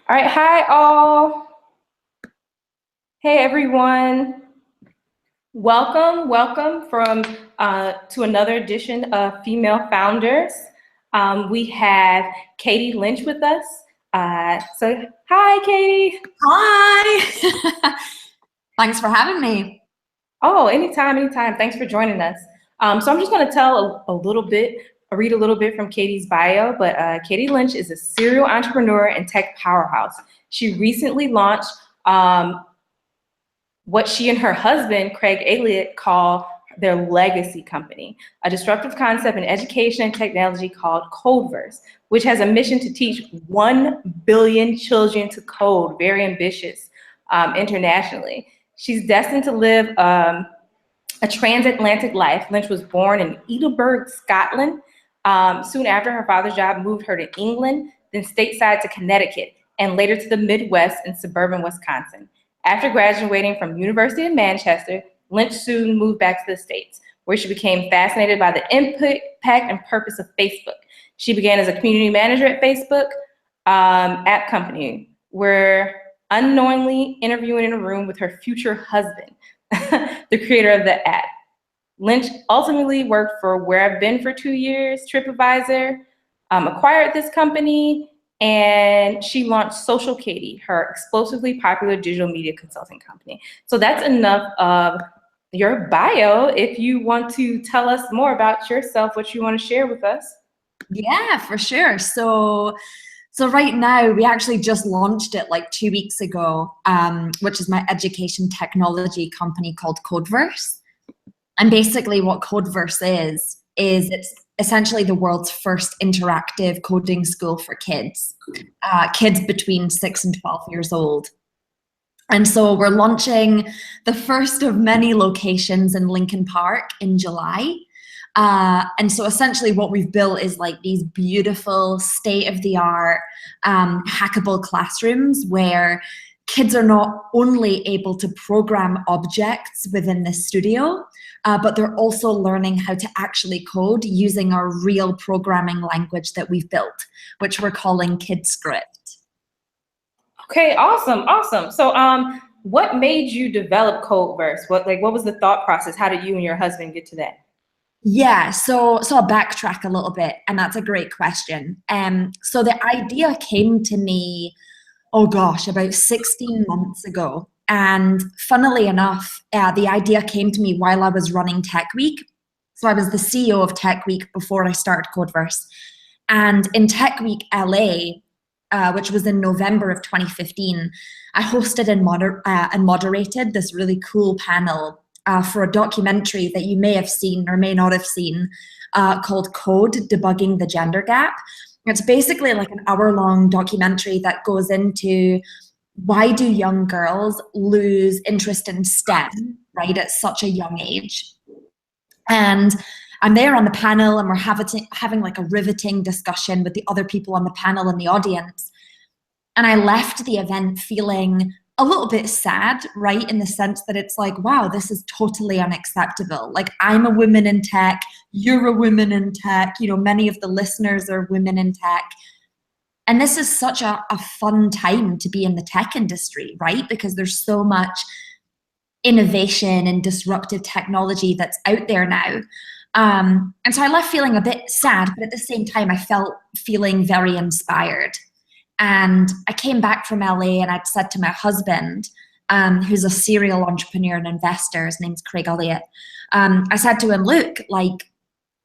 All right, hi all. Hey everyone. Welcome to another edition of Female Founders. We have Katy Lynch with us. So hi, Katy. Hi. Thanks for having me. Oh, anytime. Thanks for joining us. So I'm just going to tell read a little bit from Katy's bio, but Katy Lynch is a serial entrepreneur and tech powerhouse. She recently launched what she and her husband, Craig Ulliott, call their legacy company, a disruptive concept in education and technology called Codeverse, which has a mission to teach 1 billion children to code, very ambitious internationally. She's destined to live a transatlantic life. Lynch was born in Edinburgh, Scotland. Soon after, her father's job moved her to England, then stateside to Connecticut, and later to the Midwest in suburban Wisconsin. After graduating from University of Manchester, Lynch soon moved back to the States, where she became fascinated by the impact and purpose of Facebook. She began as a community manager at Facebook app company, where unknowingly interviewing in a room with her future husband, the creator of the app. Lynch ultimately worked for Where I've Been for 2 years, TripAdvisor, acquired this company, and she launched SocialKaty, her explosively popular digital media consulting company. So that's enough of your bio. If you want to tell us more about yourself, what you want to share with us. Yeah, for sure. So right now, we actually just launched it like 2 weeks ago, which is my education technology company called Codeverse. And basically what Codeverse is it's essentially the world's first interactive coding school for kids between 6 and 12 years old. And so we're launching the first of many locations in Lincoln Park in July. And so essentially what we've built is like these beautiful state-of-the-art hackable classrooms where kids are not only able to program objects within the studio, but they're also learning how to actually code using our real programming language that we've built, which we're calling KidScript. Okay, awesome. So what made you develop Codeverse? What was the thought process? How did you and your husband get to that? Yeah, so I'll backtrack a little bit, and that's a great question. So the idea came to me, about 16 months ago. And funnily enough, the idea came to me while I was running Techweek. So I was the CEO of Techweek before I started Codeverse. And in Techweek LA, which was in November of 2015, I hosted and moderated this really cool panel for a documentary that you may have seen or may not have seen called Code, Debugging the Gender Gap. It's basically like an hour-long documentary that goes into why do young girls lose interest in STEM, right, at such a young age. And I'm there on the panel, and we're having like a riveting discussion with the other people on the panel and the audience. And I left the event feeling a little bit sad, right, in the sense that it's like, wow, this is totally unacceptable. Like, I'm a woman in tech, you're a woman in tech, many of the listeners are women in tech. And this is such a fun time to be in the tech industry, right? Because there's so much innovation and disruptive technology that's out there now. And so I left feeling a bit sad, but at the same time, I felt feeling very inspired. And I came back from LA, and I'd said to my husband, who's a serial entrepreneur and investor, his name's Craig Ulliott, I said to him, look,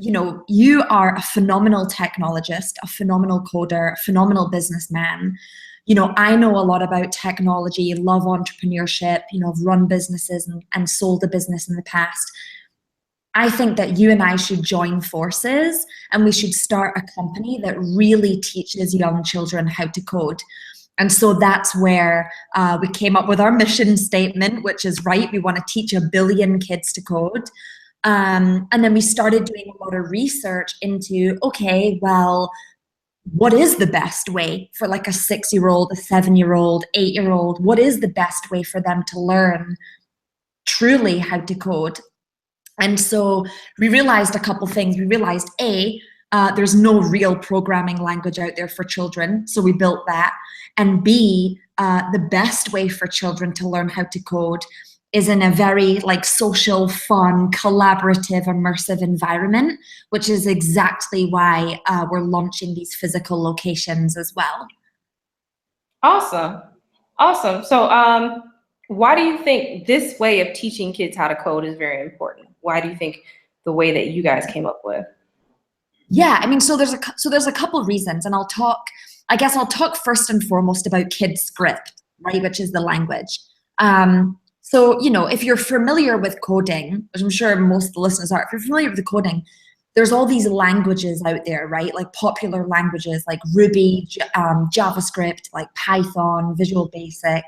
you are a phenomenal technologist, a phenomenal coder, a phenomenal businessman. I know a lot about technology, love entrepreneurship, I've run businesses and sold a business in the past. I think that you and I should join forces, and we should start a company that really teaches young children how to code. And so that's where we came up with our mission statement, which is, right, we want to teach 1 billion kids to code. And then we started doing a lot of research into, okay, well, what is the best way for like a 6-year-old, a 7-year-old, 8-year-old? What is the best way for them to learn truly how to code? And so we realized a couple things. We realized, A, There's no real programming language out there for children, so we built that. And B, the best way for children to learn how to code is in a very like social, fun, collaborative, immersive environment, which is exactly why we're launching these physical locations as well. Awesome. Awesome. So why do you think this way of teaching kids how to code is very important? Why do you think the way that you guys came up with? Yeah, I mean, so there's a couple reasons, and I'll talk first and foremost about KidScript, right, which is the language. So, you know, if you're familiar with coding, which I'm sure most of the listeners are, if you're familiar with the coding, there's all these languages out there, right? Like popular languages like Ruby, JavaScript, like Python, Visual Basic.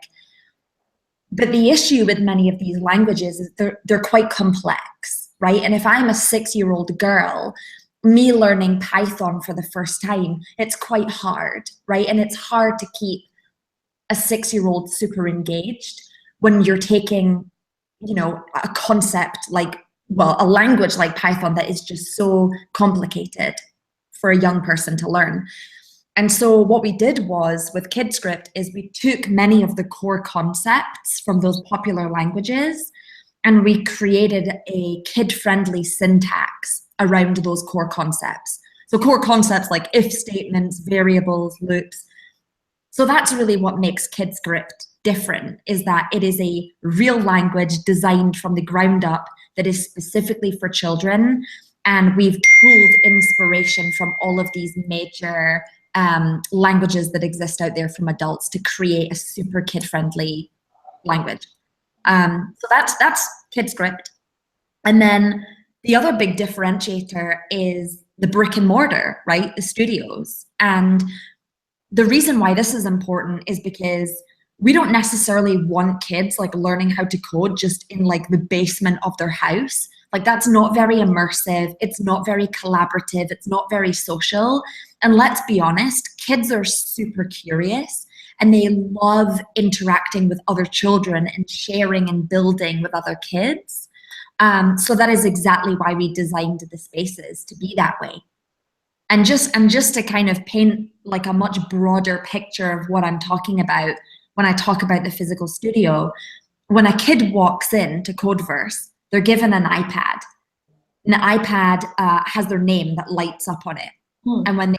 But the issue with many of these languages is they're quite complex, right? And if I'm a 6-year-old girl, me learning Python for the first time, it's quite hard, right? And it's hard to keep a 6-year-old super engaged when you're taking, you know, a concept like, well, a language like Python that is just so complicated for a young person to learn. And so what we did was with KidScript is we took many of the core concepts from those popular languages and we created a kid-friendly syntax around those core concepts. So core concepts like if statements, variables, loops. So that's really what makes KidScript different, is that it is a real language designed from the ground up that is specifically for children. And we've pulled inspiration from all of these major languages that exist out there from adults to create a super kid-friendly language. So that's KidScript. And then the other big differentiator is the brick and mortar, right? The studios. And the reason why this is important is because we don't necessarily want kids like learning how to code just in like the basement of their house. Like that's not very immersive. It's not very collaborative. It's not very social. And let's be honest, kids are super curious and they love interacting with other children and sharing and building with other kids. So that is exactly why we designed the spaces to be that way. And just to kind of paint like a much broader picture of what I'm talking about when I talk about the physical studio, when a kid walks into Codeverse, they're given an iPad. And the iPad has their name that lights up on it. And when they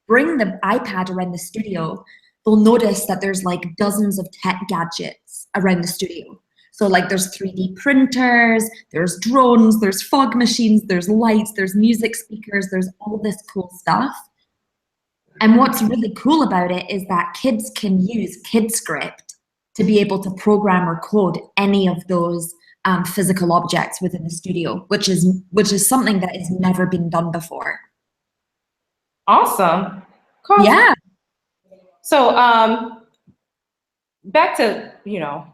bring the iPad around the studio, they'll notice that there's like dozens of tech gadgets around the studio. So like there's 3D printers, there's drones, there's fog machines, there's lights, there's music speakers, there's all this cool stuff. And what's really cool about it is that kids can use KidScript to be able to program or code any of those physical objects within the studio, which is something that has never been done before. Awesome. Cool. Yeah. So back to,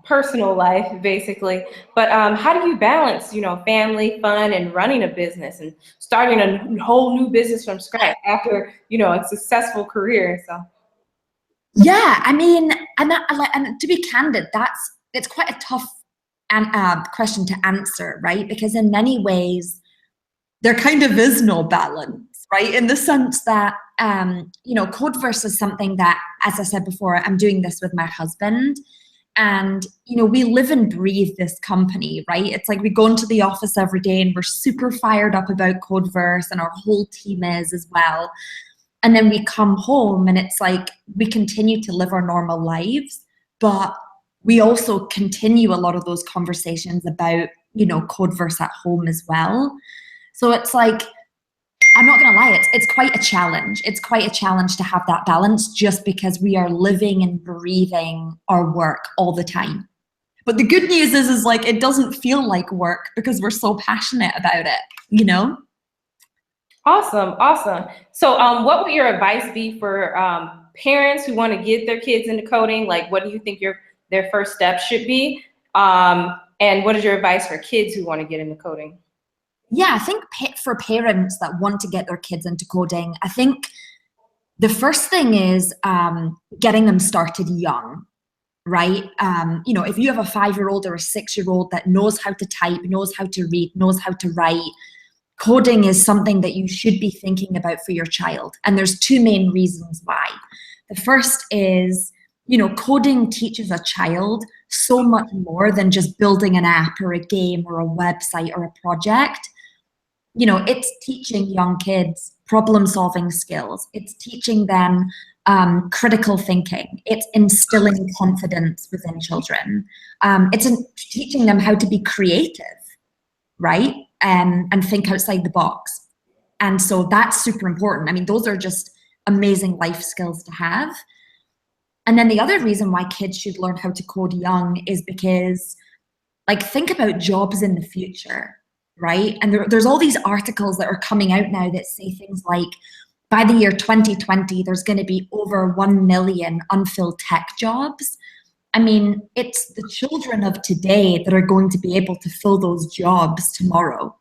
personal life basically, but how do you balance, family, fun, and running a business and starting a whole new business from scratch after, a successful career? So. Yeah, I mean, and to be candid, it's quite a tough question to answer, right? Because in many ways, there kind of is no balance, right? In the sense that, Codeverse is something that, as I said before, I'm doing this with my husband. And, we live and breathe this company, right? It's like we go into the office every day and we're super fired up about Codeverse, and our whole team is as well. And then we come home and it's like we continue to live our normal lives, but we also continue a lot of those conversations about, Codeverse at home as well. So it's like, I'm not going to lie, it's quite a challenge. It's quite a challenge to have that balance just because we are living and breathing our work all the time. But the good news is like it doesn't feel like work because we're so passionate about it, Awesome. So what would your advice be for parents who want to get their kids into coding? Like, what do you think their first step should be? And what is your advice for kids who want to get into coding? Yeah, I think for parents that want to get their kids into coding, I think the first thing is getting them started young, right? If you have a 5-year-old or a 6-year-old that knows how to type, knows how to read, knows how to write, coding is something that you should be thinking about for your child. And there's two main reasons why. The first is, coding teaches a child so much more than just building an app or a game or a website or a project. It's teaching young kids problem-solving skills. It's teaching them critical thinking. It's instilling confidence within children. It's teaching them how to be creative, right? And think outside the box. And so that's super important. I mean, those are just amazing life skills to have. And then the other reason why kids should learn how to code young is because, think about jobs in the future, right? And there's all these articles that are coming out now that say things like, by the year 2020, there's going to be over 1 million unfilled tech jobs. I mean, it's the children of today that are going to be able to fill those jobs tomorrow.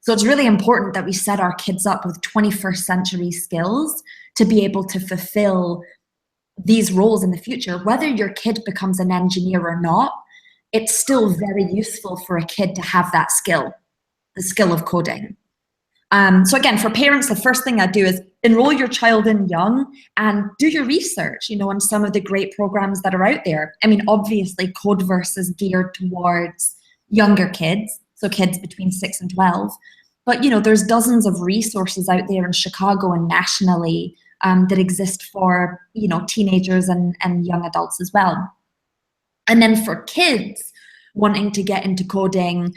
So it's really important that we set our kids up with 21st century skills to be able to fulfill these roles in the future. Whether your kid becomes an engineer or not, it's still very useful for a kid to have that skill, the skill of coding. So again, for parents, the first thing I do is enroll your child in young and do your research, on some of the great programs that are out there. I mean, obviously, Codeverse is geared towards younger kids, so kids between 6 and 12. But, there's dozens of resources out there in Chicago and nationally that exist for, teenagers and young adults as well. And then for kids wanting to get into coding,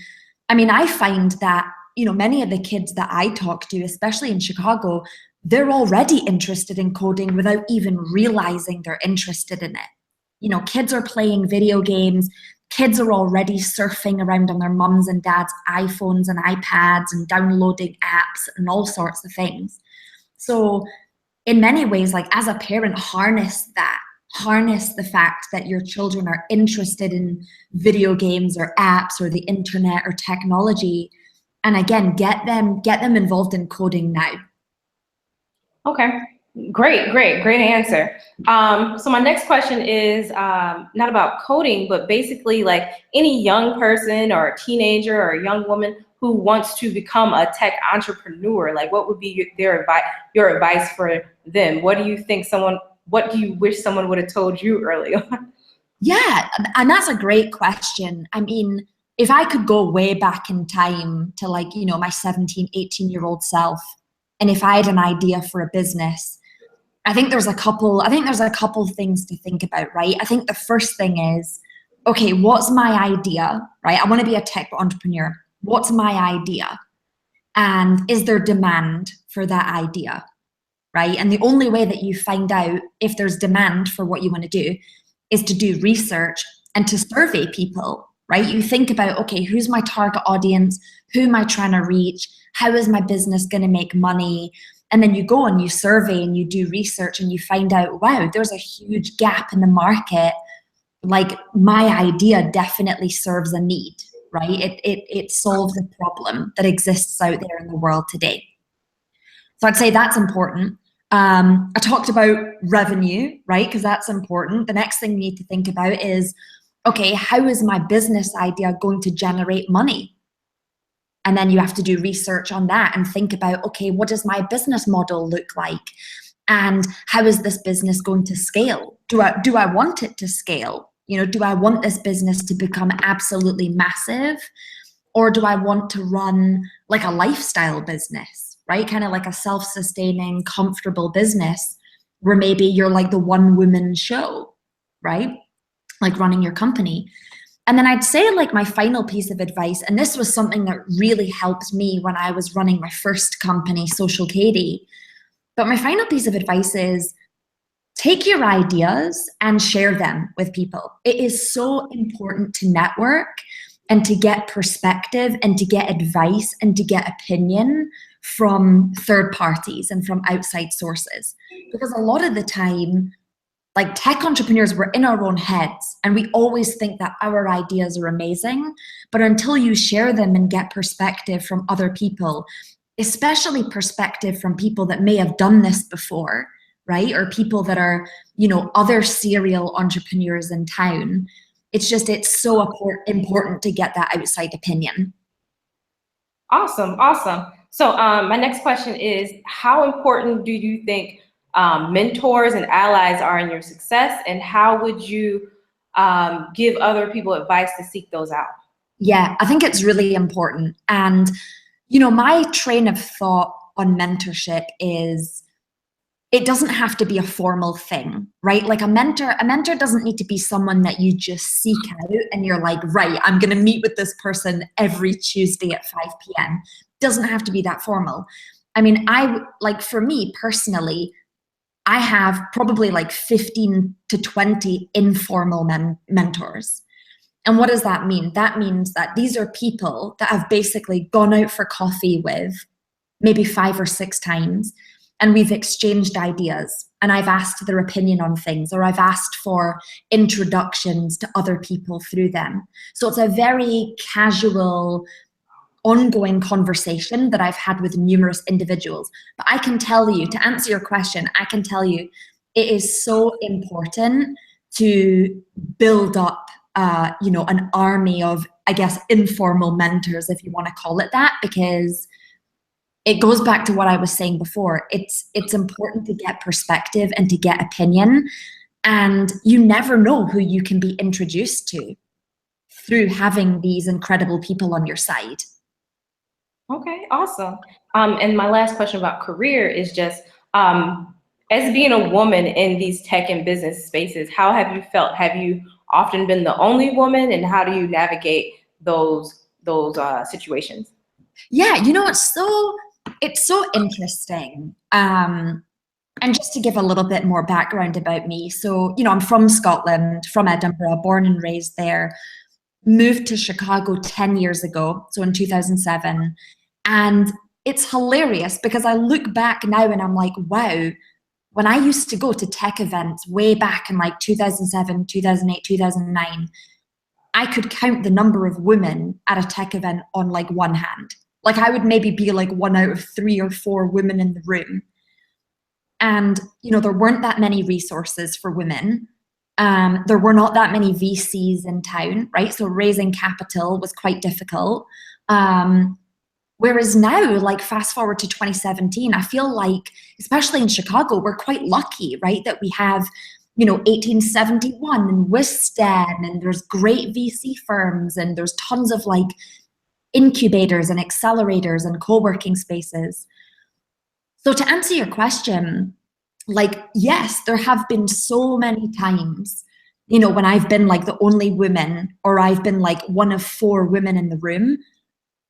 I mean, I find that, many of the kids that I talk to, especially in Chicago, they're already interested in coding without even realizing they're interested in it. Kids are playing video games. Kids are already surfing around on their mums and dads' iPhones and iPads and downloading apps and all sorts of things. So in many ways, as a parent, harness the fact that your children are interested in video games or apps or the internet or technology. And again, get them involved in coding now. Okay, great answer. So my next question is not about coding, but basically any young person or a teenager or a young woman who wants to become a tech entrepreneur, what would be your advice for them? What do you wish someone would have told you early on? Yeah, and that's a great question. I mean, if I could go way back in time to my 17, 18-year-old self, and if I had an idea for a business, I think there's a couple things to think about, right? I think the first thing is, okay, what's my idea, right? I want to be a tech entrepreneur. What's my idea? And is there demand for that idea, right? And the only way that you find out if there's demand for what you want to do is to do research and to survey people, right? You think about, okay, who's my target audience? Who am I trying to reach? How is my business going to make money? And then you go and you survey and you do research and you find out, wow, there's a huge gap in the market. My idea definitely serves a need, right? It solves a problem that exists out there in the world today. So I'd say that's important. I talked about revenue, right? Because that's important. The next thing you need to think about is, okay, how is my business idea going to generate money? And then you have to do research on that and think about, okay, what does my business model look like? And how is this business going to scale? Do I want it to scale? Do I want this business to become absolutely massive? Or do I want to run a lifestyle business, right? Kind of like a self-sustaining, comfortable business where maybe you're the one-woman show, right? Running your company. And then I'd say my final piece of advice, and this was something that really helped me when I was running my first company, SocialKaty. But my final piece of advice is take your ideas and share them with people. It is so important to network and to get perspective and to get advice and to get opinion from third parties and from outside sources. Because a lot of the time, tech entrepreneurs, we're in our own heads and we always think that our ideas are amazing, but until you share them and get perspective from other people, especially perspective from people that may have done this before, right? Or people that are, other serial entrepreneurs in town, it's so important to get that outside opinion. Awesome. So my next question is, how important do you think mentors and allies are in your success, and how would you give other people advice to seek those out? Yeah, I think it's really important. And, my train of thought on mentorship is it doesn't have to be a formal thing, right? Like a mentor doesn't need to be someone that you just seek out and you're like, right, I'm going to meet with this person every Tuesday at 5 p.m. Doesn't have to be that formal. I mean, for me personally, I have probably like 15 to 20 informal mentors. And what does that mean? That means that these are people that I've basically gone out for coffee with maybe 5 or 6 times, and we've exchanged ideas, and I've asked their opinion on things, or I've asked for introductions to other people through them. So it's a very casual, ongoing conversation that I've had with numerous individuals. But I can tell you, to answer your question, I can tell you it is so important to build up an army of, I guess, informal mentors, if you want to call it that, because it goes back to what I was saying before. It's important to get perspective and to get opinion, and you never know who you can be introduced to through having these incredible people on your side. Okay, awesome. And my last question about career is just, as being a woman in these tech and business spaces, how have you felt? Have you often been the only woman, and how do you navigate those situations? Yeah, it's so interesting. And just to give a little bit more background about me, so I'm from Scotland, from Edinburgh, born and raised there. Moved to Chicago 10 years ago, so in 2007. And it's hilarious because I look back now and I'm like, wow, when I used to go to tech events way back in like 2007, 2008, 2009, I could count the number of women at a tech event on like one hand. Like I would maybe be like 1 out of 3 or 4 women in the room. And, there weren't that many resources for women. There were not that many VCs in town, right? So raising capital was quite difficult. Whereas now, like fast forward to 2017, I feel like, especially in Chicago, we're quite lucky, right? That we have, 1871 and Wisden, and there's great VC firms, and there's tons of like incubators and accelerators and co-working spaces. So to answer your question, like, yes, there have been so many times, when I've been like the only woman, or I've been like one of 4 women in the room,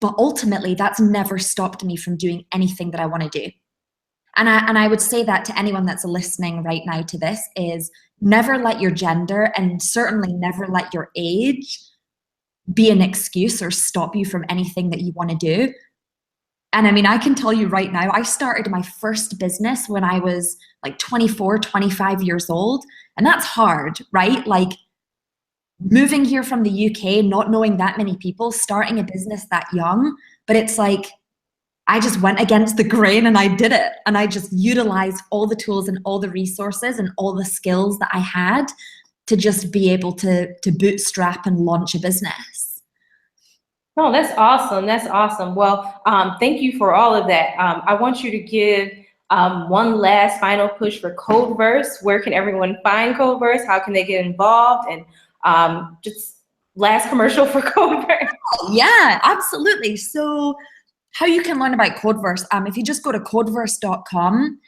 but ultimately that's never stopped me from doing anything that I want to do. And I would say that to anyone that's listening right now to this is never let your gender, and certainly never let your age, be an excuse or stop you from anything that you want to do. And I mean, I can tell you right now, I started my first business when I was like 24, 25 years old. And that's hard, right? Like moving here from the UK, not knowing that many people, starting a business that young. But it's like, I just went against the grain and I did it. And I just utilized all the tools and all the resources and all the skills that I had to just be able to bootstrap and launch a business. Oh, that's awesome. That's awesome. Well, thank you for all of that. I want you to give one last final push for Codeverse. Where can everyone find Codeverse? How can they get involved? And just last commercial for Codeverse. Yeah, absolutely. So how you can learn about Codeverse, if you just go to Codeverse.com,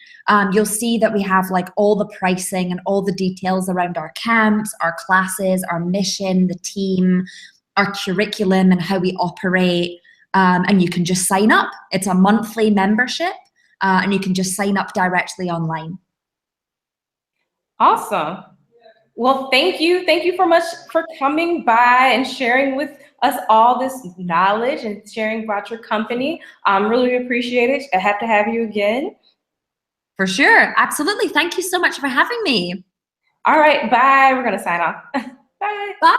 you'll see that we have like all the pricing and all the details around our camps, our classes, our mission, the team, our curriculum, and how we operate. And you can just sign up. It's a monthly membership, and you can just sign up directly online. Awesome. Well, thank you. Thank you so much for coming by and sharing with us all this knowledge and sharing about your company. Really appreciate it. I have to have you again. For sure. Absolutely. Thank you so much for having me. All right. Bye. We're going to sign off. Bye. Bye.